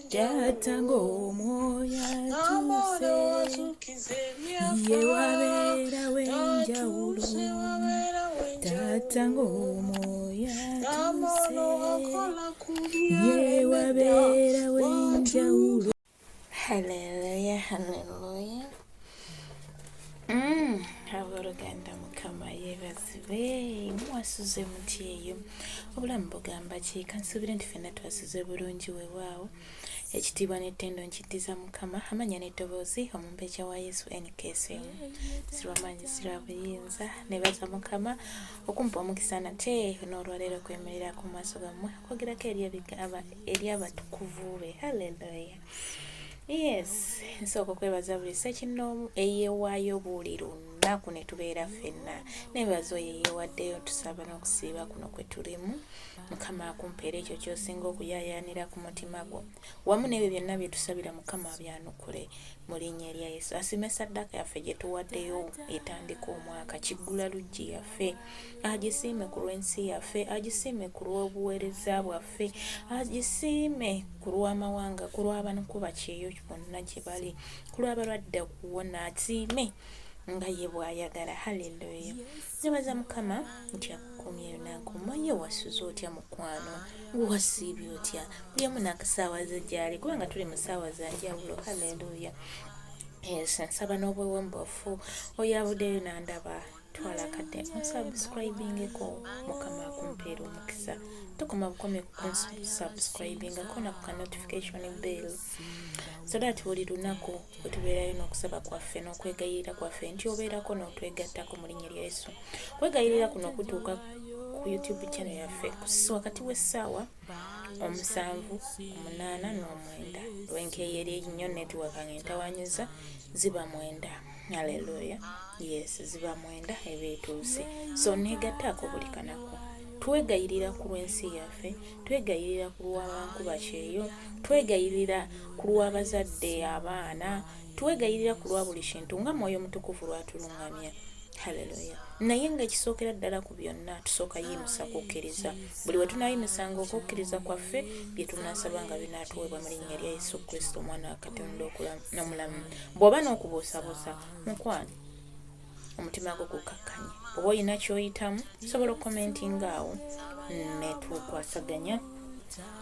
Tata ng'omwoyo atuuse, ye wabeera w'enjawulo. Tata ng'omwoyo atuuse, ye wabeera w'enjawulo. Hallelujah, hallelujah. Abooluganda Mukama yeebazibwe, mwasuze muti eyo. Obulamu bugamba ki? Kansuubire nti ffenna twasuze bulungi weewaawo. Ekitiibwa n'ettendo nkiddiza Mukama, amanya n'eddoboozi omumpeekya wa Yesu NKSM. Sirwamaanyi sirwa buyinza, neebaza Mukama okumpa omukisa nate n'olwaleero kwemerera ku maaso gammwe okwogerako eri abatukuvu be. Hallelujah. Yes, nsooka okwebaza buli ssekinnoomu eyeewaayo buli lunaku ne tubeera ffenna. Neebaza oyo eyeewaddeyo tusaba n'okusiiba kuno kwe tulimu. Mukama akumpeera ekyo ky'osinga okuyaayaanira ku mutima gwo. Wamu n'ebyo byonna bye tusabira Mukama abyanukule mu linnya erya Yesu. Asime ssaddaaka yaffe gye tuwaddeyo etandika omwaka, kiggula luggi yaffe. Agisiime ku lw'ensi yaffe, agisiime ku lw'obuweereza bwaffe, agisiime ku lw'amawanga, ku lw'abankuba kyeyo bonna gye bali, ku lw'abalwadde okuwona, asiime nga ye bw'ayagala. Haleluya. Nebaza Mukama nti akukumye yonankuuma. Ye wasuze otya mukwano, wasiibye otya, buli omu n'akasaawa ze gy'ali, kubanga tuli mu ssaawa za njawulo. Haleluya. Yes, nsaba n'obwewombofu oyo abuddeyo n'andaba twala akadde unsubscribingeko. Mukama akumpeera omukisa. Tokoma bukomi kunsubscribingako na ku notification bell, so that buli lunaku bwe tubeerayo n'okusaba kwaffe n'okwegayirira kwaffe nti obeerako n'otwegattako mu linnya lya Yesu. Kwegayirira kuno kutuuka ku YouTube channel yaffe wakati w'essaawa 7, 8, 9 lwenkeeyera ennyo netiwaka ng'entawaanyuza ziba 9. Haleluya. Yes, ziba 9 eba etuuse. So neegattaako buli kanaku. Twegayirira ku lw'ensi yaffe, twegayirira ku lw'abankuba kyeyo, twegayirira ku lw'abazadde abaana, twegayirira ku lwa buli kintu nga Mwoyo Mutukuvu lw'atulungamya. Haleluya. Naye ng'ekisookera ddala ku byonna tusooka yimusa kukkiriza. Buli we tunaayimusanga okukkiriza kwaffe bye tunaasaba nga binaatuweebwa mu linnya lya Yesu Kristo, Omwana wa Katonda omulamu. Bw'oba n'okubuusabuusa mukwano, omutima gwo gukakkanye, oba olina ky'oyitamu sobola okukomentinga awo ne tukwasaganya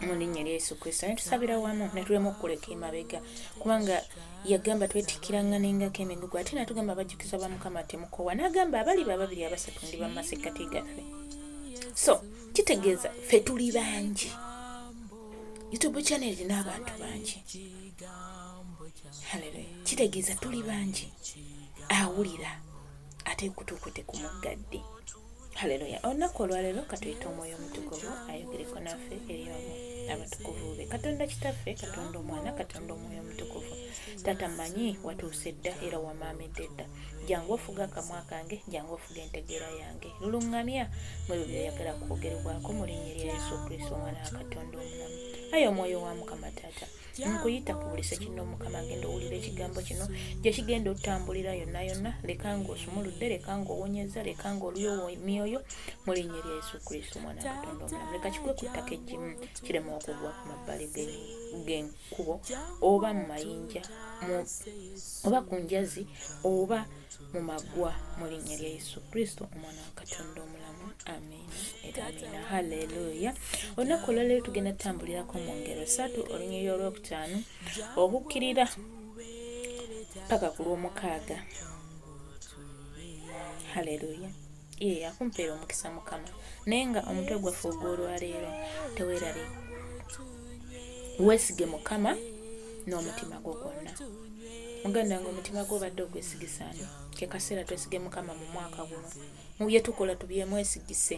mu linnya lya Yesu Kristo, ne tusabira wamu ne tulema okukuleka emabega, kubanga yagamba twetikkiranganengako emigugu, ate natugamba abajjukiza ba Mukama temukowa, n'agamba abali 2 3 ndi bamasekkati gaffe. So kitegeeza ffe tuli bangi, YouTube channel erina abantu bangi. Haleluya. Kitegeeza tuli bangi, awulira ate kutuukute ku muggadde. Haleluya. Olunaku olwaleero katuyita Omwoyo Omutukuvu ayogereko naffe eri abatukuvu be. Katonda Kitaffe, Katonda Omwana, Katonda Omwoyo Omutukuvu. Taata mmanyi watuuse dda era wamaamidde dda. Jangu ofuga akamwa kange, jangu ofuga entegeera yange. Lulungamya mu ebyo byoyagala kwogerebwako mu linnya lya Yesu Kristo, Omwana wa Katonda omulamu. Ayo Omwoyo wa Mukama Taata, nkuyita ku buli ssekinnoomu Mukama, genda owulira ekigambo kino gye kigenda otambulira yonna yonna. Leka ng'osumuludde, leka ng'owonyeza, leka ng'oliyo myoyo mu linnya lya Yesu Kristo, Omwana wa Katonda omulamu. Leka kigwe ku ttaka eggimu, kirema okugwa ku mabbali g'enkubo oba mu mayinja, oba ku njazi oba mu maggwa, mu linnya lya Yesu Kristo, Omwana wa Katonda omulamu. Amen. Amina. Haleluya. Olunaku olwaleero tugenda tutambulirako mu ngero 3 olunyiriri olwokutaano okukkirira paka ku lw'omukaaga. Haleluya. Akumpeera omukisa Mukama, naye nga omutwe gwaffe ogw'olwaleero teweerale. Weesige Mukama n'omutima gwo gwonna. Muganda nga omutima gwo obadde ogwesigisaani, ke kaseera twesige Mukama mu mwaka guno. Mu bye tukola tubyemwesigise,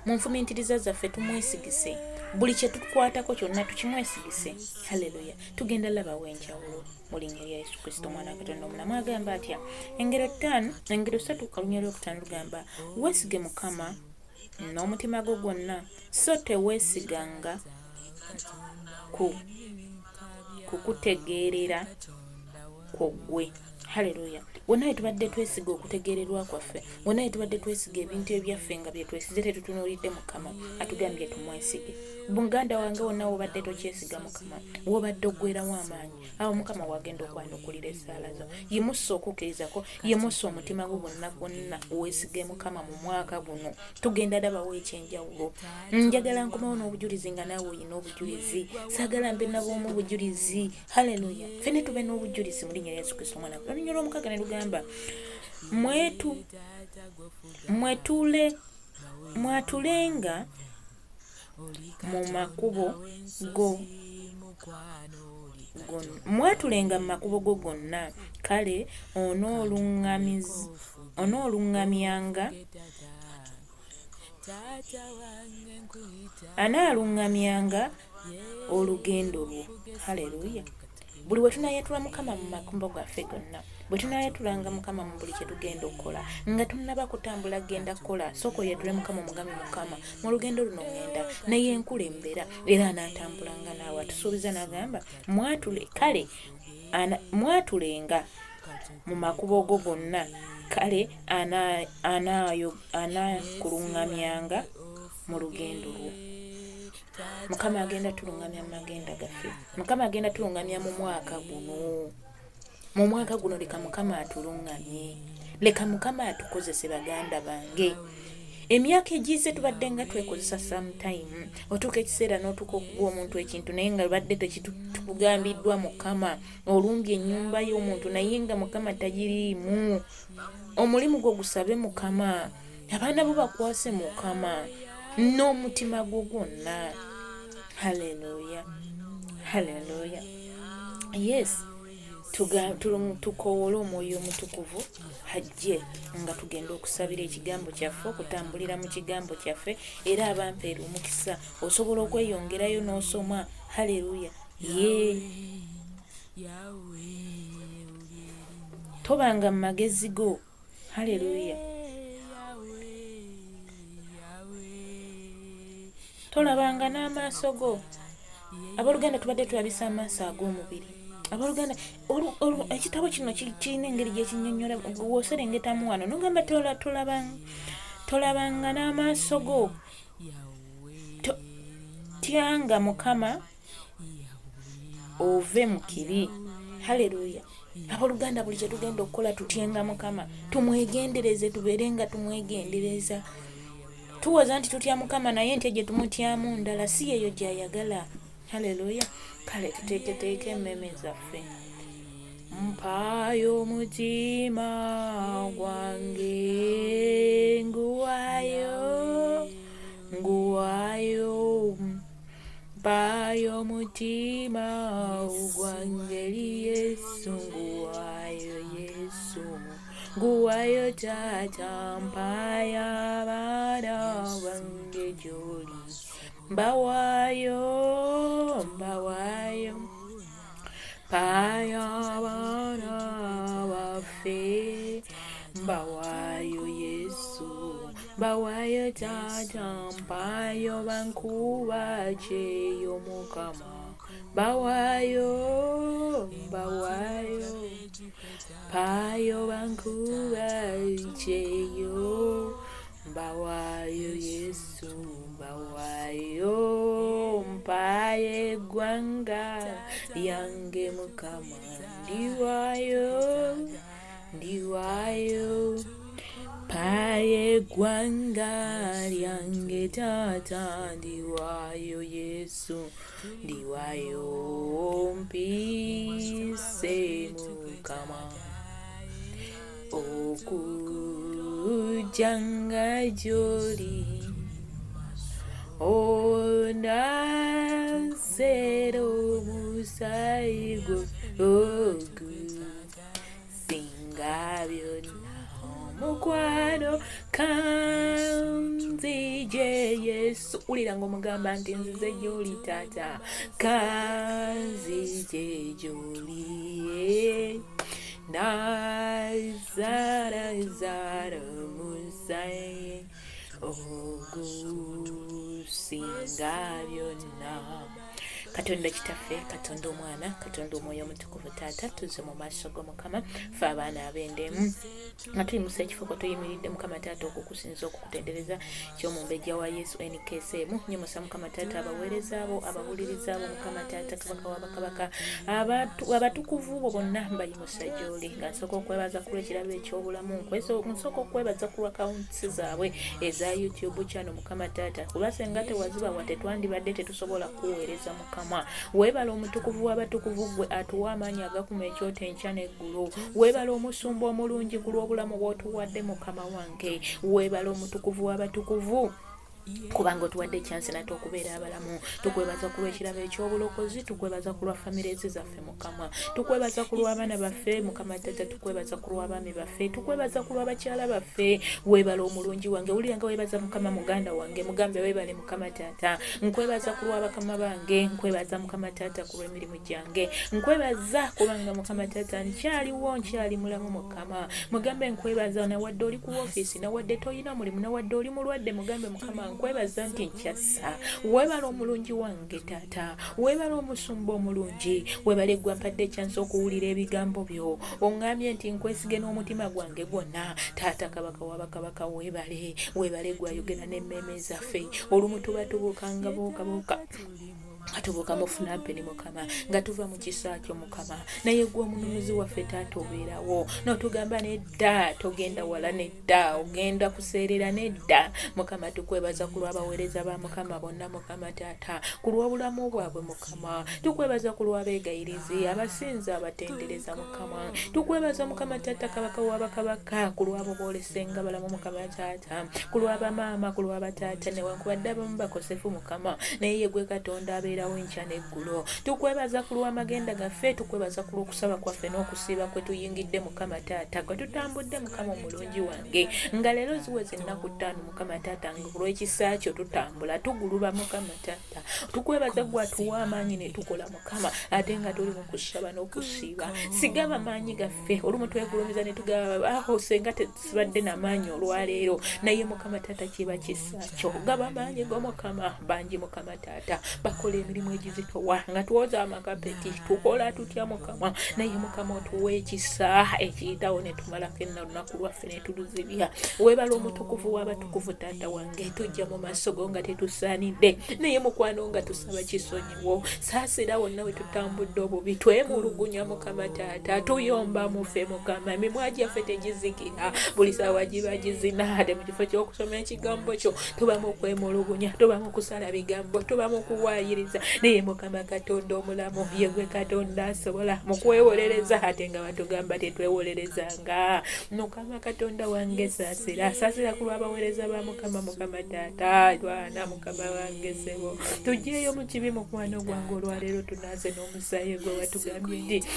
mu nfumiitiriza zaffe tumwesigise, buli kye tukwatako kyonna tukimwesigise. Haleluya. Tugenda labawo enjawulo mu linnya lya Yesu Kristo, Omwana wa Katonda omulamu. Agamba atya? Engero 3 olunyiriri olwokutaano lugamba, weesige Mukama n'omutima gwo gwonna, so teweesiganga ku kutegeerera kwoggwe. Haleluya. Wonna tubadde twesiga okutegeererwa kwaffe, wonna tubadde twesiga ebintu ebyaffe nga bye twesize tetutunuulidde Mukama, atugambye tumwesige. muganda wange wonna wobadde tokyesiga mukama wobadde oggwerawo amaanyi awo mukama wagenda okwanukulira essaala zo yimusa okukkirizako yimusa omutima gwo gwonna weesige mukama mu mwaka guno tugenda dabawo ekyenjawulo. Njagala nkomawo n'obujulizi nga naawe olina obujulizi saagala mbe nabwomu obujulizi. Haleluya. Ffene tube n'obujulizi mu linnya lya Yesu Kristo omwana we. Olunyolo omukaga ne lugamba mwatulenga mu makubo go gonna kale anaalungamyanga olugendo lwo. Haleluya. Buli we tunayatula mukama mu makumbo gaffe gonna bwe tunayatulanga mukama mu buli kye tugenda okukola nga tunnaba kutambula genda kukola sooka oyatule mukama omugambe mukama mu lugendo luno ngenda naye enkulembera era anaatambulanga naawe. Atusuubiza n'agamba mwatulenga mu makubo go gonna kale anaakulungamyanga mu lugendo lwo. Mukama agenda tulungamya mu magenda gaffe. Mukama agenda tulungamya mu mwaka guno. Mu mwaka guno leka mukama atulungamye. Leka mukama atukozese baganda bange. Emyaka egize tubadde nga twekozesa sometime otuuka ekiseera n'otuuka okuwa omuntu ekintu naye nga badde tekitukugambiddwa mukama. Olumbye ennyumba y'omuntu naye nga mukama tagiriimu. Omulimu gwo gusabe mukama. Abaana bo bakwase mukama n'omutima gwo gwonna. Haleluya. Haleluya. Yes. Tukowole omwoyo omutukuvu hajje nga tugenda okusabira ekigambo kyaffe okutambulira mu kigambo kyaffe era abampeera omukisa osobola okweyongerayo n'osoma. Haleluya. Tobanga mu magezi go. Haleluya. Tolabanga n'amaaso go. Abooluganda tubadde tulabisa amaaso ag'omubiri. Abooluganda ekitabo kino kirina engeri gye kinnyonnyola w'oserengetamu wano n'ogamba tolabanga n'amaaso go. Tyanga mukama ove mu kibi. Haleluya. Abooluganda buli kye tugenda okukola tutyenga mukama tumwegendereze tubeere nga tumwegendereza. Tuwoza nti tutya mukama naye ntya gye tumutyamu ndala si yeyo gy'ayagala. Haleluya. Kale tuteeketeeke emmeme zaffe. Mpaayo omutima gwange nguwaayo. Mpaayo omutima gwange eri Yesu nguwaayo Yesu. Nguwaayo taata mpaayo abaana bange gy'oli. Mbawaayo. Mpaayo abaana baffe. Mbawaayo Yesu. Mbawaayo taata mpaayo bankuba kyeyo mukama. Mbawaayo. Mpaayo bankuba kyeyo. Mbawaayo Yesu. Mbawaayo. Mpaayo eggwanga lyange mukama. Ndiwaayo. Mpaayo eggwanga lyange taata. Ndiwaayo Yesu. Ndiwaayo. Mpise mukama okujjanga gy'oli. Ondansera omusaayi gwo singa byonna omukwano kanzije Yesu. Wulira ng'omugamba nti nzize gy'oli taata kanzije gy'oli. Nazara musaayi ogusinga byonna Katonda kitaffe, Katonda omwana, Katonda omwoyo omutukuvu taata, tuzze mu maaso go Mukama, ffe abaana ab'endemu nga tuyimusa ekifo kwe tuyimiridde Mukama taata okukusinza okukutendereza ky'omumbejja wa Yesu NKSM. Nyimusa Mukama taata abaweereza abo, abawuliriza abo Mukama taata, kabaka w'abakabaka, abatukuvu bo bonna mbayimusa gy'oli, nga nsooka okwebaza ku lw'ekirabo eky'obulamu, nsooka okwebaza ku lwa kawunti zaabwe eza YouTube channel Mukama taata, kuba senga tewazibawa tetwandibadde tetusobola kuweereza Mukama. Weebala omutukuvu w'abatukuvu gwe atuwa amaanyi agakuma ekyoto enkya n'eggulu. Weebala omusumba omulungi ku lw'obulamu bw'otuwadde Mukama wange. Weebala omutukuvu w'abatukuvu kubanga otuwadde chance nate okubeera abalamu. Tukwebaza ku lw'ekirabo eky'obulokozi, tukwebaza ku lwa famires zaffe Mukama, tukwebaza ku lw'abaana baffe Mukama taata, tukwebaza ku lw'abaami baffe, tukwebaza ku lw'abakyala baffe. Weebala omulungi wange, wulira nga weebaza Mukama muganda wange, mugambe weebale Mukama taata. Nkwebaza ku lw'abakama bange, nkwebaza Mukama taata ku lw'emirimu gyange, nkwebaza kubanga Mukama taata nkyaliwo, nkyali mulamu Mukama. Mugambe nkwebaza nawadde oli ku ofiisi, nawadde toyina mulimu, nawadde oli mulwadde, mugambe Mukama nkwebaza nti nkyassa. Weebala omulungi wange taata, weebala omusumba omulungi, weebale gwe mpadde chance okuwulira ebigambo byo, oŋŋambye nti nkwesige n'omutima gwange gwonna taata, kabaka w'abakabaka, weebale. Weebale gwe ayogera n'emmeeme zaffe, olumu tuba tubuukanga buuka atubuuka mufuna mpeni Mukama nga tuva mu kisa kyo Mukama, naye gwe omununuzi waffe taata obeerawo, n'otugamba nedda togenda wala, nedda ogenda kuseerera, nedda Mukama. Tukwebaza ku lw'abaweereza ba Mukama bonna Mukama taata, ku lw'obulamu bwabwe Mukama. Tukwebaza ku lw'abeegayirizi, abasinza, abatendereza Mukama. Tukwebaza Mukama taata, kabaka w'abakabaka, ku lw'abo boolesenga balamu Mukama taata, ku lw'abamaama, ku lw'abataata, newankubadde abamu bakosefu Mukama, naye gwe Katonda abeerawo enkya n'eggulo. Tukwebaza ku lw'amagenda gaffe, tukwebaza ku lw'okusaba kwaffe n'okusiiba kwe tuyingidde Mukama taata, kwe tutambudde Mukama omulungi wange, nga leero ziweze ennaku 5 Mukama taata, nga ku lw'ekisa kyo tutambula tuguluba Mukama taata. Tukwebaza gwe atuwa amaanyi ne tukola Mukama, ate nga tuli mu kusaba n'okusiiba. Sigaba amaanyi gaffe, olumu twegulumiza ne tugaba senga tesibadde n'amaanyi olwaleero, naye Mukama taata kiba kisa kyo. Gaba amaanyi go Mukama, bangi Mukama taata bakola emirimu egizitowa nga tuwoza amakapeti, tukola tutya Mukama, naye Mukama otuwa ekisa ekiyitawo ne tumalako ennaku lwaffe ne tuluzibya. Weebala omutukuvu w'abatukuvu taata wange, tujja mu maaso go nga tetusaanidde, naye mukwano nga tusaba kisonyiwo. Saasira wonna we tutambudde obubi, twemulugunya Mukama taata, tuyomba mufe Mukama, emimwa gyaffe tegizikira, buli saawa giba gizinaade. Mu kifo ky'okusoma ekigambo kyo tubamu okwemulugunya, tubamu okusala bigambo, tubamu okuwaayiriza, naye Mukama Katonda omulamu, ye gwe Katonda asobola mu kwewolereza, ate nga batugamba tetwewolerezanga. Mukama Katonda wange, saasira ku lw'abaweereza ba Mukama, Mukama taata, lwana Mukama wange sebo, tujjeeyo mu kibi mukwano gwange olwaleero, tunaaze n'omusaayi gwe watugambye nti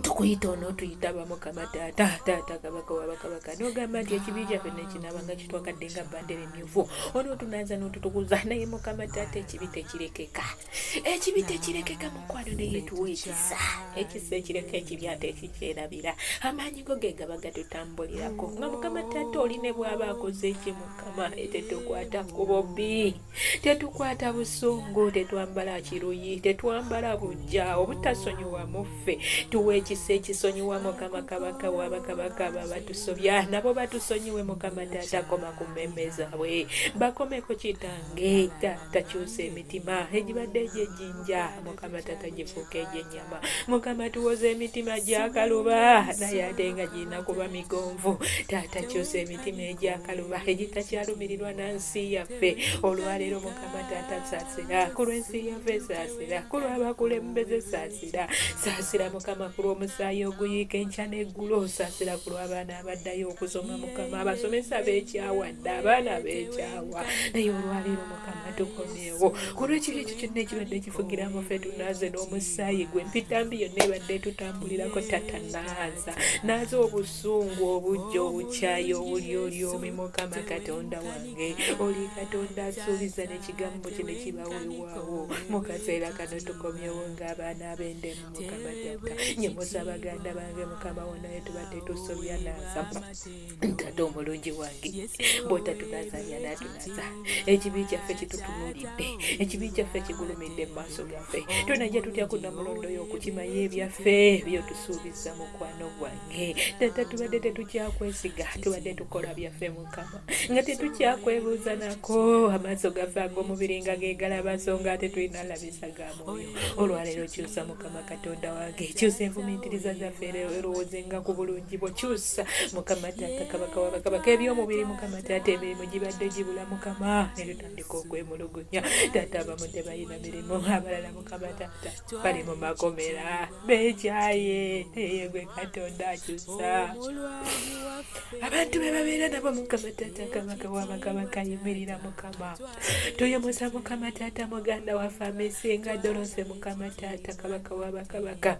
tukuyita onootuyita ba Mukama taata, taata kabaka w'abakabaka, n'ogamba nti ekibi kyaffe nekinaba nga kitwakadde nga bbandera emyufu, onootunaaza n'otutukuza, naye Mukama taata ekibi tekirekeka, ekibi tekirekeka mukwano, naye tuwa ekisa, ekisa ekireka ekibi ate ekikyerabira, amaanyi go ge gaba gatutambulirako, nga Mukama taata oli ne bw'aba akoze eki Mukama, tetukwata ku bobbi, tetukwata busungu, tetwambala kiruyi, tetwambala bujja, obutasonyiwa muffe, tuwe ekisonyiwa Mukama kabaka w'abakabaka, babatusobya nabo batusonyiwe Mukama taata, koma ku mmemme zaabwe, bakomeko kitange taata, kyusa emitima egibadde egy'ejjinja Mukama taata gifuuka egy'ennyama, Mukama tuwoza emitima gy'akaluba, naye ate nga girina kuba migonvu taata, kyusa emitima egy'akaluba egitakyalumirirwa na nsi yaffe, olwaleero Mukama taata saasira ku lw'ensi yaffe, saasira ku lw'abakulembeze, saasira Mukama ku lw'omusaayi oguyiika enkya n'eggulo, saasira ku lw'abaana abaddayo okusoma Mukama, abasomesa beekyawadde, abaana beekyawa, naye olwaleero Mukama tukomyewo ku lw'ekibi ekyo kyonna ekibadde kifugiramu ffe, tunaaze n'omusaayi gwe, empitambi yonna ebadde tutambulirako taata, naaza obusungu, obujja, obukyayi, obulyolyomi Mukama Katonda wange, oli Katonda asuubiza n'ekigambo kye ne kibaweewaawo. Mu kaseera kano tukomyewo ng'abaana ab'endemu Mukama taata, nyimusa nyimusa baganda bange mukama wonna yetubadde tusobya naasa ntata omulungi wange bwota tunazanya natunaza ekibi kyaffe kitutunuulidde ekibi kyaffe kigulumidde mu maaso gaffe tunajja tutya kunnamulondo y'okukimanya ebyaffe byotusuubiza mukwano gwange tata tubadde tetukyakwesiga tubadde tukola byaffe mukama nga tetukyakwebuuza nako amaaso gaffe ag'omubiri nga geegalaba so nga ate tulina labisa ga mwoyo olwaleero kyusa mukama katonda wange kyusa enfumiitiriza zaffe erowoozenga ku bulungi bwo kyusa mukama taata kabaka wabakabaka ebyomubiri mukama taata emirimu gibadde gibula mukama ne tutandika okwemulugunya taata abamu tebalina mirimu abalala mukama taata bali mu makomera beekyaye naye gwe katonda akyusa abantu be babeera nabo mukama taata kabaka wabakabaka yimirira mukama tuyimusa mukama taata muganda waffe amesinga Dorothy mukama taata kabaka wabakabaka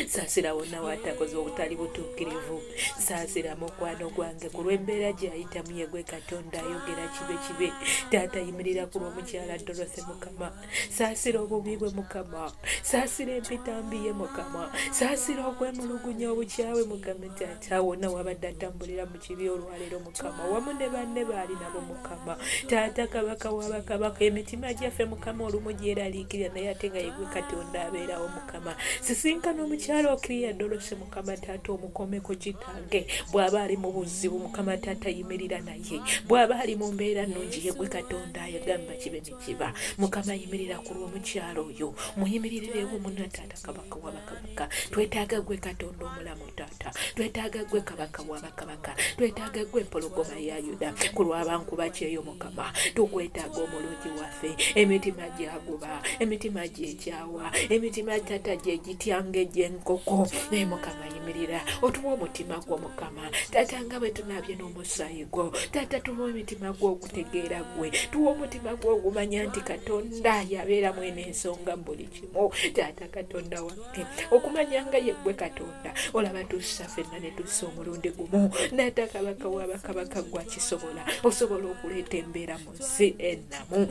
saasira wonna watakoze obutali butuukirivu saasira mukwano gwange ku lw'embeera gy'ayitamu ye gwe katonda ayogera kibe taata yimirira ku lw'omukyala Dorothy mukama saasira obubi bwe mukama saasira empitambi ye mukama saasira okwemulugunya obukyawe mukama taata wonna wabadde atambulira mu kibi olwaleero mukama wamu ne banne baali nabo mukama taata kabaka wabakabaka emitima gyaffe mukama olumu gyeraliikirira naye ate nga ye gwe katonda abeerawo mukama sisinkana omukyala okiriya Dorothy mukama taata omukomeko kitange bw'aba ali mu buzibu mukama taata yimirira naye bw'aba ali mu mbeera nnungi ye gwe katonda ayagamba kibe ne kiba mukama yimirira ku lw'omukyala oyo muyimirirewo muna taata kabaka wabakabaka twetaaga gwe katonda omulamu taata twetaaga gwe kabaka wabakabaka twetaaga gwe empologoma ya Yuda ku lw'abankuba kyeyo mukama tukwetaaga omulungi waffe emitima gyaguba emitima gyekyawa emitima taata gyegityange enkoko naye mukama yimirira otuwa omutima gwo mukama taata nga bwe tunaabye n'omusaayi gwo taata tuwa emitima gwo okutegeera gwe tuwa omutima gwo ogumanya nti katonda yabeera mwene ensonga mu buli kimu taata katonda wange okumanya nga ye gwe katonda olaba tussa ffenna ne tussa omulundi gumu naata kabaka wabakabaka gwakisobola osobola okuleeta embeera mu nsi ennamu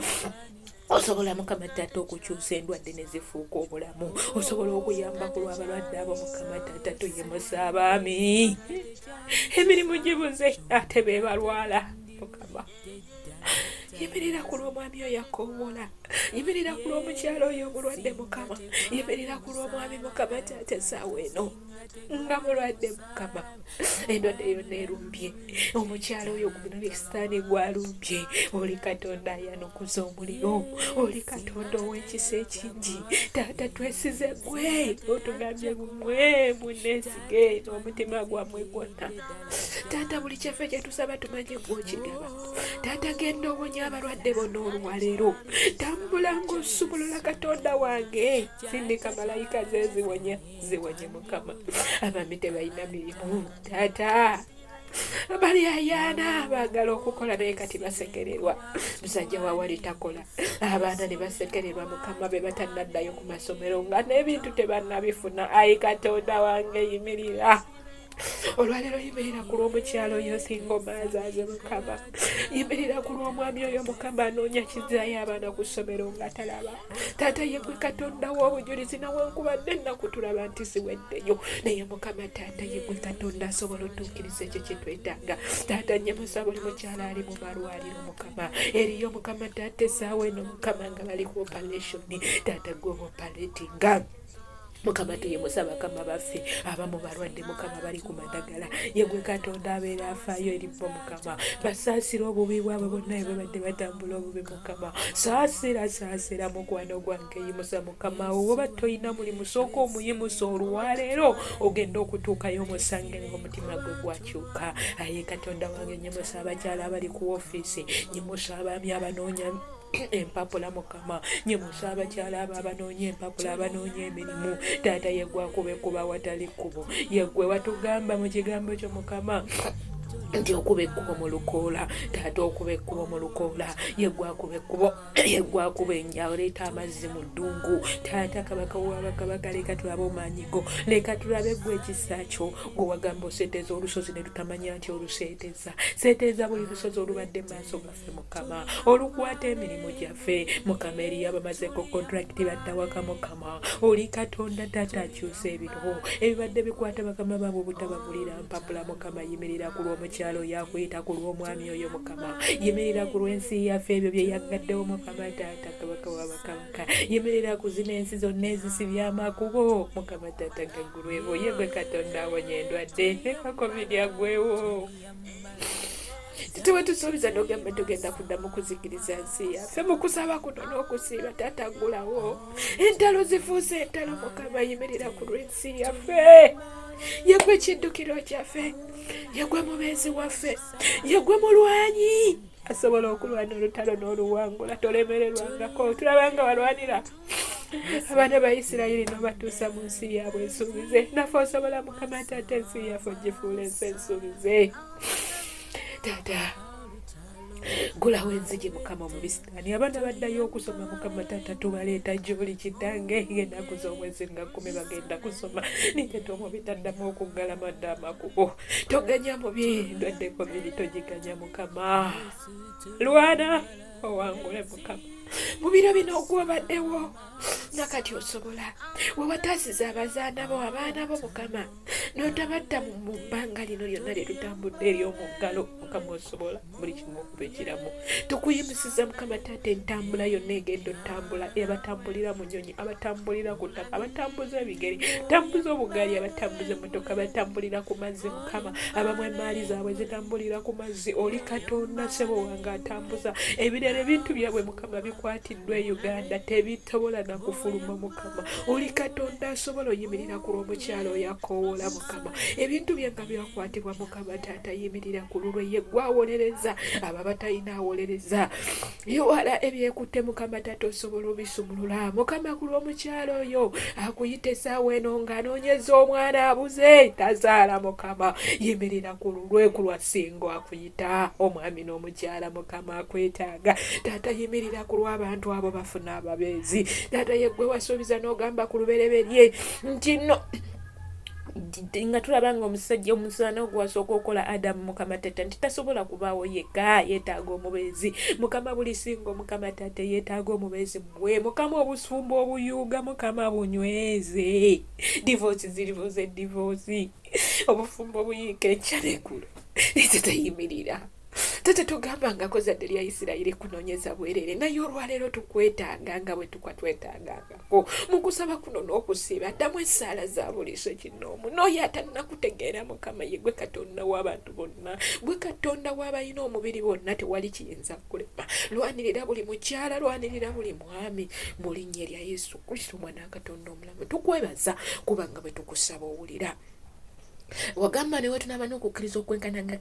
osobola mukama taata okukyusa endwadde ne zifuuka obulamu osobola okuyamba ku lw'abalwadde abo mukama taata tuyimusa abaami emirimu gibuze ate beebalwala mukama yimirira ku lw'omwami oyo akoowola yimirira ku lw'omukyalo oyo omulwadde mukama yimirira ku lw'omwami mukama taata essaawa eno nga mulwadde mukama endwadde yonna erumbye omukyalo oyo gunanisitaani gwalumbye oli katonda ayanukuza omuliro oli katonda ow'ekisa ekingi taata twesize gwe otugambye gumwe muneesige n'omutima gwammwe gwonna taata buli kyaffe kye tusaba tumanye gw'okigaba taata genda owonya abalwadde bonna olwaleero tambula ng'osumulula katonda wange sindika malayika ze ziwonye mukama abaami tebalina mirimu taata bali ayaana baagala okukola naye kati basekererwa musajja wawali takola abaana ne basekererwa mukama be batannaddayo ku masomero nga n'ebintu tebannabifuna ayi katonda wange yimirira olwaleero yimirira ku lw'omukyalo oyo singa omazaaze mukama yimirira ku lw'omwami oyo mukama anoonya kizaayo abaana ku ssomero nga talaba taata ye gwe katonda w'obujulizi nawankubadde ennaku tulaba nti ziweddeyo naye mukama taata ye gwe katonda asobola otuukiriza ekyo kye twetaaga taata nyemusa buli mukyala ali mu malwaliro mukama eriyo mukama taata essaawa eno mukama nga bali ku operation taata gwe operatinga mukama tuyimusa bakama baffe abamu balwadde mukama bali ku madagala ye gwe katonda abeera afaayo eribo mukama basaasira obubi bwabwe bonna bwe babadde batambula obubi mukama saasira mukwano gwange yimusa mukama oba toyina mulimu sooka omuyimusa olwaleero ogenda okutuukayo omusange ng'omutima gwe gwakyuka aye katonda wange nyimusa abakyala abali ku ofiisi nyimusa abaami abanoonya empapula mukama nyimusa abakyala abo abanoonya empapula abanoonya emirimu taata yegwe akube kuba watali kkubo yegwe watugamba mu kigambo kyo mukama nti okuba ekkubo mu lukoola taata okuba ekkubo mu lukoola yegwakuba ekkubo yegwakuba enja oleeta amazzi mu ddungu taata kabaka wabakabaka leka tulabe omanyigo leka tulabe gwe ekisa kyo gwe wagamba oseeteeza olusozi ne tutamanya nti oluseeteeza seeteeza buli lusozi olubadde mu maaso gaffe mukama olukwata emirimu gyaffe mukama eriyo abamazeeko kontrakiti baddawaka mukama oli katonda taata akyusa ebiro ebibadde bikwata bakama baabwe obutabagulira mpapula mukama yimirira ku lw'omukyalo yakuyita ku lw'omwami oyo mukama yimirira ku lw'ensi yaffe ebyo bye yagaddewo mukama taata kabaka wabakabaka yimirira ku zino ensi zonna ezisibya amakubo mukama taata gaggulwewo ye gwe katonda awonya endwadde eka covid agwewo tuwe tusuubiza n'ogamba tugenda kuddamu kuzikiriza nsi yaffe mu kusaba kuno n'okusiiba taata gulawo entalo zifuuse entalo mukama yimirira ku lw'ensi yaffe yegwe ekiddukiro kyaffe yegwe mubeezi waffe yegwe mulwanyi asobola okulwana olutalo n'oluwangula tolemererwangako tulabanga walwanira abaana ba Isirayiri n'obatuusa mu nsi yaabwe ensuubize naffe osobola mukama taata ensi yaffe ogifuula ensi ensuubize taata gulawo enzigi mukama omubisitaani abaana baddayo okusoma mukama taata tubaleeta gy'oli kitange ng'ennaku z'omwezi nga 10 bagenda kusoma niteta omubi taddamu okuggala madde amakubo toganya mubi ndwadde covid togiganya mukama lwana owangule mukama mu biro bino ogwobaddewo nakati osobola wewataasiza abazaana bo abaana bo mukama n'otabatta mu bbanga lino lyonna lye tutambudde ery'omu ngalo mukama osobola buli kimu okuba ekiramu tukuyimusiza mukama taata entambula yonna egenda otambula abatambulira mu nnyonyi abatambulira ku ttaka abatambuza ebigere abatambuza obugaali abatambuza emmotoka abatambulira ku mazzi mukama abamu emaali zaabwe zitambulira ku mazzi oli katonda sebo wange atambuza ebirala ebintu byabwe mukama bikwatiddwa e Uganda tebitobola na kufuluma mukama oli katonda asobola oyimirira ku lw'omukyalo oyakoowoola mukama ebintu bye nga byakwatibwa mukama taata yimirira ku lulwe ye gwawolereza aba batalina awolereza yowala ebyekutte mukama taata osobola obisumulula mukama ku lw'omukyalo oyo akuyita essaawa eno ng'anoonyeza omwana abuze tazaala mukama yimirira ku lulwe ku lwasingo akuyita omwami n'omukyala mukama akwetaaga taata yimirira ku lw'abantu abo bafuna ababeezi taata yeggwe wasuubiza n'ogamba ku lubereberye nti no nga tulabanga omusajja omusaana ogwasooka okola Adamu mukama taata nti tasobola kubaawo yekka yeetaaga omubeezi mukama buli singo mukama taata yeetaaga omubeezi mwe mukama obusumba obuyuuga mukama bunyweze divorce ziribuze divorce obufumba obuyiika ekyalekulu tetayimirira tata tugamba nga kozadde lya Isirayiri kunoonyeza bwerere naye olwaleero tukwetaaga nga bwe twetagangako mu kusaba kuno n'okusiiba ddamu essaala za buliiso kinoomu n'oyo atannakutegeera mukama ye gwe katonda w'abantu bonna gwe katonda w'abalina omubiri bonna tewali kiyinza kulema lwanirira buli mukyala lwanirira buli mwami mu linnya lya Yesu Kristo mwana wa katonda omulamu tukwebaza kubanga bwe tukusaba owulira wagamba newe tunaba n'okukkiriza okwenkana nga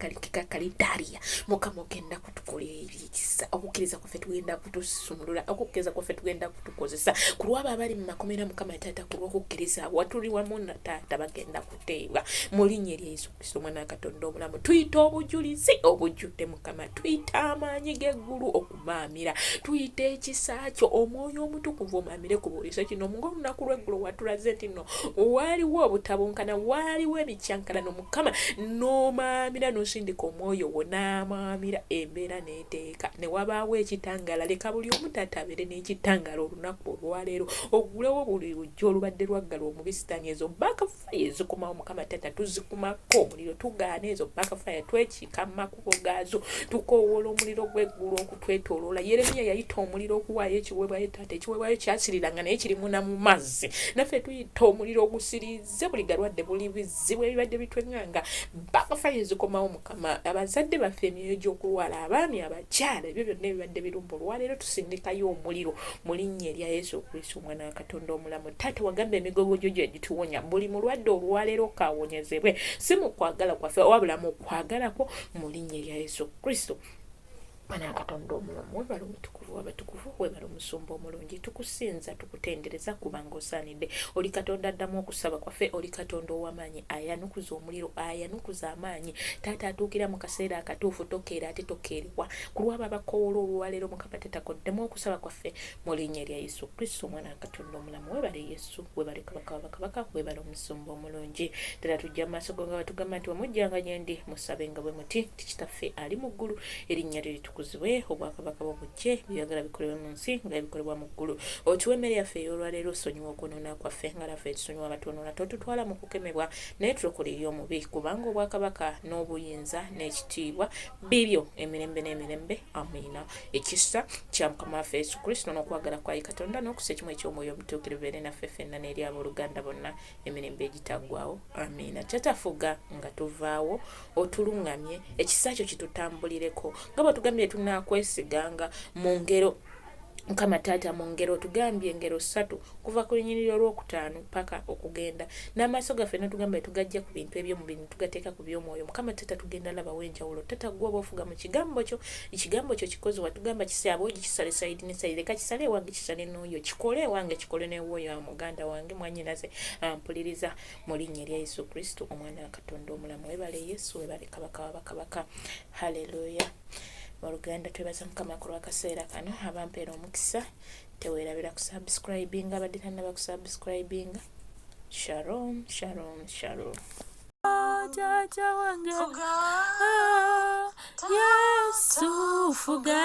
kalidaliya mukama ogenda kutukolera ebyekisa okukkiriza kwaffe tugenda kutusumulula okukkiriza kwaffe tugenda kutukozesa ku lwabo abali mu makomera mukama taata ku lw'okukkiriza watuli wamu na taata bagenda kuteebwa mu linnya erya Yesu Kristo mwana wa katonda omulamu tuyita obujulizi obujjudde mukama tuyita amaanyi g'eggulu okumaamira tuyita ekisa kyo omwoyo omutukuvu omaamire ku buliiso kino ng'olunaku lw'eggulu watulaze nti no waaliwo obutabunkana waaliwo ebikyankalano mukama n'omaamira n'osindika omwoyo wo n'amaamira embeera n'eteeka ne wabaawo ekitangaala leka buli omu taata abeere n'ekitangaala olunaku olwaleero ogulewo buli lujja olubadde lwaggala omubisitaani ezo bakafaya ezikumawo mukama taata tuzikumako omuliro tugaana ezo bakafaya twekika mu makubo gaazo tukoowoola omuliro gw'eggulu okutwetooloola Yeremiya yayita omuliro okuwaayo ekiweebwayo taata ekiweebwayo kyasiriranga naye kirimuna mu mazzi naffe tuyita omuliro ogusiriize buli galwadde buli bizibu ebibadde bitwenganga bakafaya ezikomawo mukama abazadde baffe emyoyo gy'okulwala abaami abakyala ebyo byonna ebibadde birumba olwaleero tusindikayo omuliro mu linnya erya Yesu Kristo omwana wa katonda omulamu taata wagamba emigogo gyo gye gituwonya buli mulwadde olwaleero kawonyezebwe si mu kwagala kwaffe wabula mu kwagalako mu linnya erya Yesu Kristo Mwana Katonda omulamu, webale omutukuvu w'abatukuvu, webale omusumba omulungi, tukusinza tukutendereza kubanga osaanidde. Oli Katonda addamu okusaba kwaffe, oli Katonda ow'amaanyi ayanukuza omuliro, ayanukuza amaanyi. Taata atuukira mu kaseera akatuufu, tokeera ate tokeerwa. Ku lw'abo abakoowola olwaleero Mukama tetakoddemu okusaba kwaffe mu linnya lya Yesu Kristo Mwana Katonda omulamu. Webale Yesu, webale Kabaka w'abakabaka, webale omusumba omulungi. Ddala tujja mu maaso go nga batugamba nti wamujjanga gye ndi musabe nga bwe muti ti Kitaffe ali mu ggulu, erinnya lye litukuzibwe, obwakabaka bwo bujje, byagala bikolebwe mu nsi nga bikolebwa mu ggulu. Otuwe emmere yaffe ey'olwaleero, osonyiwa okwonoona kwaffe nga naffe tusonyiwa abatwonoona, totutwala mu kukemebwa naye tulokole eri omubi, kubanga obwakabaka n'obuyinza n'ekitiibwa bibyo emirembe n'emirembe. Amiina. Ekisa kya Mukama waffe Yesu Kristo n'okwagala kwa Katonda n'okusa ekimu eky'omwoyo omutuukirivu bibeere naffe ffenna n'eri abooluganda bonna emirembe egitaggwaawo. Amiina. Tatafuga nga tuvaawo, otuluŋŋamye, ekisa kyo kitutambulireko nga bw'atugambye tunaakwesiganga mu ngero. Mukama Taata mu ngero tugambye engero 3 kuva ku lunyiriri olwokutaano paka okugenda. N'amaaso gaffe netugamba tugajja ku bintu ebyo mu bintu tugateeka ku by'omwoyo. Mukama Taata tugenda labawo enjawulo. Taata gwe ofuga mu kigambo kyo, ekigambo kyo kikoze watugamba kisaabe ogi kisale sayidi ne sayidi. Leka kisale wange kisale n'oyo, kikole wange kikole n'ewooyo wa muganda wange mwannyinaze. Mpuliriza mu linnya lya Yesu Kristo omwana wa Katonda omulamu. Webale Yesu, webale Kabaka w'abakabaka. Haleluya. Waluganda twebaza Mukama ku lw'akaseera kano abampeera omukisa. Teweerabira kusubscribinga abadde tannaba kusubscribinga. Shalom, shalom, shalom. Jaja wange Yesu fuga.